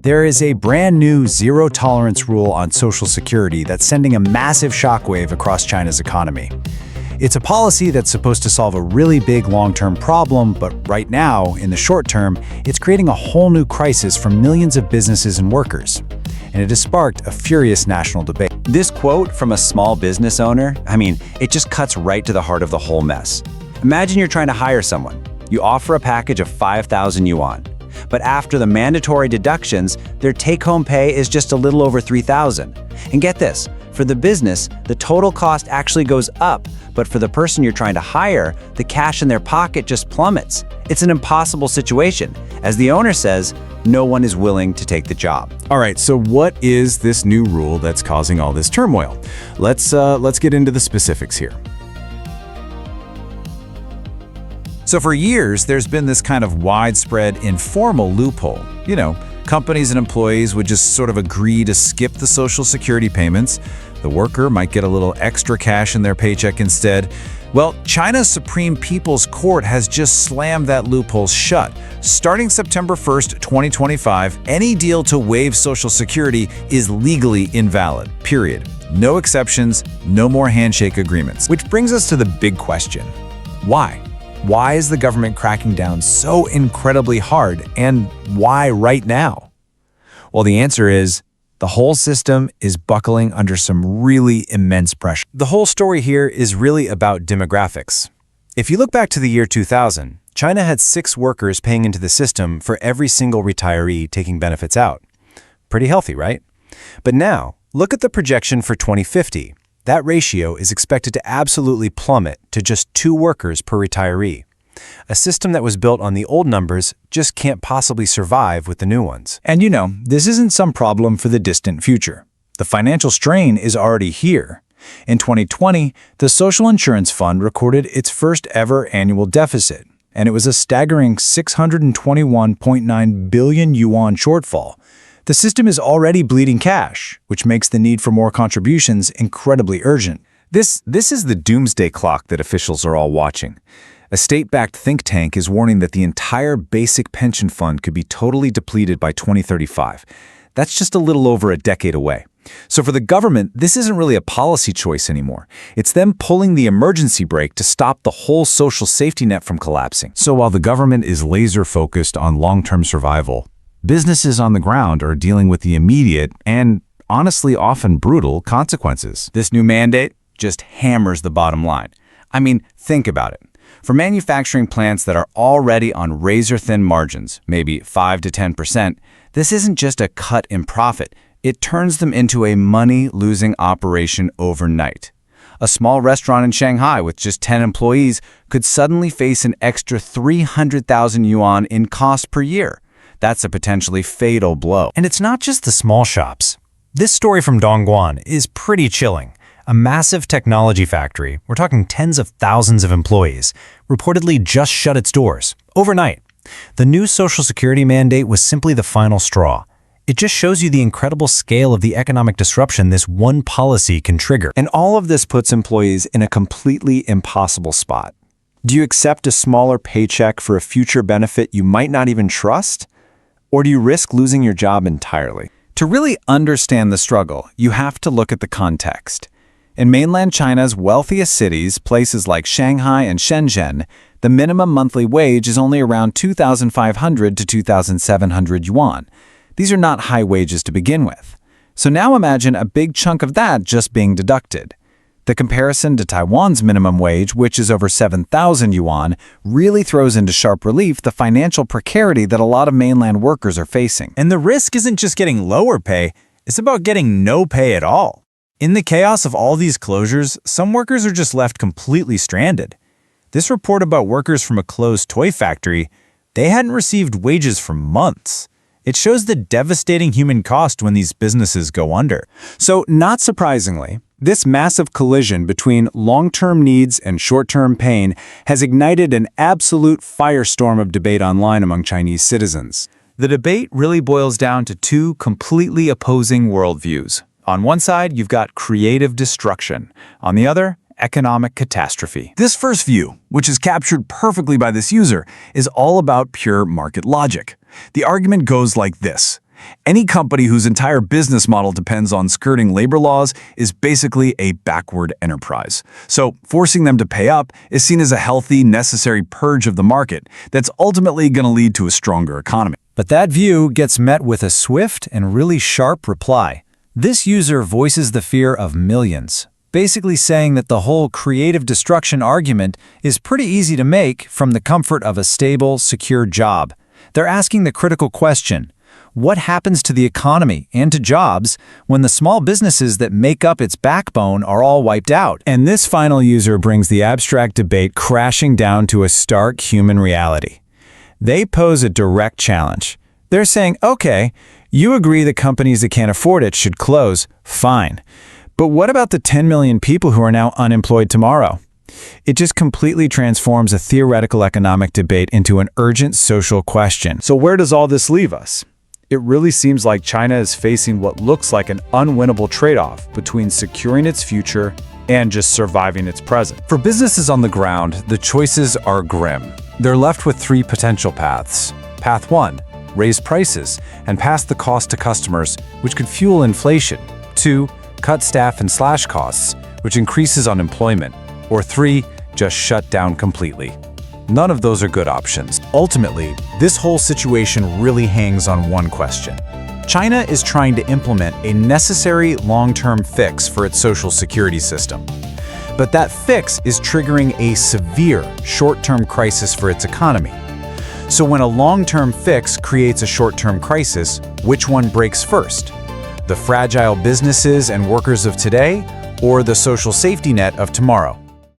There is a brand new zero-tolerance rule on Social Security that's sending a massive shockwave across China's economy. It's a policy that's supposed to solve a really big long-term problem, but right now, in the short term, it's creating a whole new crisis for millions of businesses and workers. And it has sparked a furious national debate. This quote from a small business owner, it just cuts right to the heart of the whole mess. Imagine you're trying to hire someone. You offer a package of 5,000 yuan. But after the mandatory deductions, their take-home pay is just a little over 3,000. And get this, for the business, the total cost actually goes up, but for the person you're trying to hire, the cash in their pocket just plummets. It's an impossible situation. As the owner says, no one is willing to take the job. All right, so what is this new rule that's causing all this turmoil? Let's get into the specifics here. So for years, there's been this kind of widespread informal loophole. Companies and employees would just sort of agree to skip the Social Security payments. The worker might get a little extra cash in their paycheck instead. Well, China's Supreme People's Court has just slammed that loophole shut. Starting September 1st, 2025, any deal to waive Social Security is legally invalid, period. No exceptions, no more handshake agreements. Which brings us to the big question. Why? Why is the government cracking down so incredibly hard, and why right now? Well, the answer is the whole system is buckling under some really immense pressure. The whole story here is really about demographics. If you look back to the year 2000, China had 6 workers paying into the system for every single retiree taking benefits out. Pretty healthy, right? But now, look at the projection for 2050. That ratio is expected to absolutely plummet to just 2 workers per retiree. A system that was built on the old numbers just can't possibly survive with the new ones. And this isn't some problem for the distant future. The financial strain is already here. In 2020, the Social Insurance Fund recorded its first ever annual deficit, and it was a staggering 621.9 billion yuan shortfall. The system is already bleeding cash, which makes the need for more contributions incredibly urgent. This is the doomsday clock that officials are all watching. A state-backed think tank is warning that the entire basic pension fund could be totally depleted by 2035. That's just a little over a decade away. So for the government, this isn't really a policy choice anymore. It's them pulling the emergency brake to stop the whole social safety net from collapsing. So while the government is laser-focused on long-term survival, businesses on the ground are dealing with the immediate and, honestly, often brutal consequences. This new mandate just hammers the bottom line. Think about it. For manufacturing plants that are already on razor-thin margins, maybe 5 to 10%, this isn't just a cut in profit. It turns them into a money-losing operation overnight. A small restaurant in Shanghai with just 10 employees could suddenly face an extra 300,000 yuan in cost per year. That's a potentially fatal blow. And it's not just the small shops. This story from Dongguan is pretty chilling. A massive technology factory, we're talking tens of thousands of employees, reportedly just shut its doors overnight. The new Social Security mandate was simply the final straw. It just shows you the incredible scale of the economic disruption this one policy can trigger. And all of this puts employees in a completely impossible spot. Do you accept a smaller paycheck for a future benefit you might not even trust? Or do you risk losing your job entirely? To really understand the struggle, you have to look at the context. In mainland China's wealthiest cities, places like Shanghai and Shenzhen, the minimum monthly wage is only around 2,500 to 2,700 yuan. These are not high wages to begin with. So now imagine a big chunk of that just being deducted. The comparison to Taiwan's minimum wage, which is over 7,000 yuan, really throws into sharp relief the financial precarity that a lot of mainland workers are facing. And the risk isn't just getting lower pay, it's about getting no pay at all. In the chaos of all these closures, some workers are just left completely stranded. This report about workers from a closed toy factory, they hadn't received wages for months. It shows the devastating human cost when these businesses go under. So, not surprisingly, this massive collision between long-term needs and short-term pain has ignited an absolute firestorm of debate online among Chinese citizens. The debate really boils down to 2 completely opposing worldviews. On one side, you've got creative destruction. On the other, economic catastrophe. This first view, which is captured perfectly by this user, is all about pure market logic. The argument goes like this. Any company whose entire business model depends on skirting labor laws is basically a backward enterprise. So forcing them to pay up is seen as a healthy, necessary purge of the market that's ultimately going to lead to a stronger economy. But that view gets met with a swift and really sharp reply. This user voices the fear of millions, basically saying that the whole creative destruction argument is pretty easy to make from the comfort of a stable, secure job. They're asking the critical question: what happens to the economy and to jobs when the small businesses that make up its backbone are all wiped out? And this final user brings the abstract debate crashing down to a stark human reality. They pose a direct challenge. They're saying, okay, you agree that companies that can't afford it should close, fine. But what about the 10 million people who are now unemployed tomorrow? It just completely transforms a theoretical economic debate into an urgent social question. So where does all this leave us? It really seems like China is facing what looks like an unwinnable trade-off between securing its future and just surviving its present. For businesses on the ground, the choices are grim. They're left with three potential paths. Path 1, raise prices and pass the cost to customers, which could fuel inflation. 2, cut staff and slash costs, which increases unemployment. Or 3, just shut down completely. None of those are good options. Ultimately, this whole situation really hangs on one question. China is trying to implement a necessary long-term fix for its social security system. But that fix is triggering a severe short-term crisis for its economy. So when a long-term fix creates a short-term crisis, which one breaks first? The fragile businesses and workers of today, or the social safety net of tomorrow?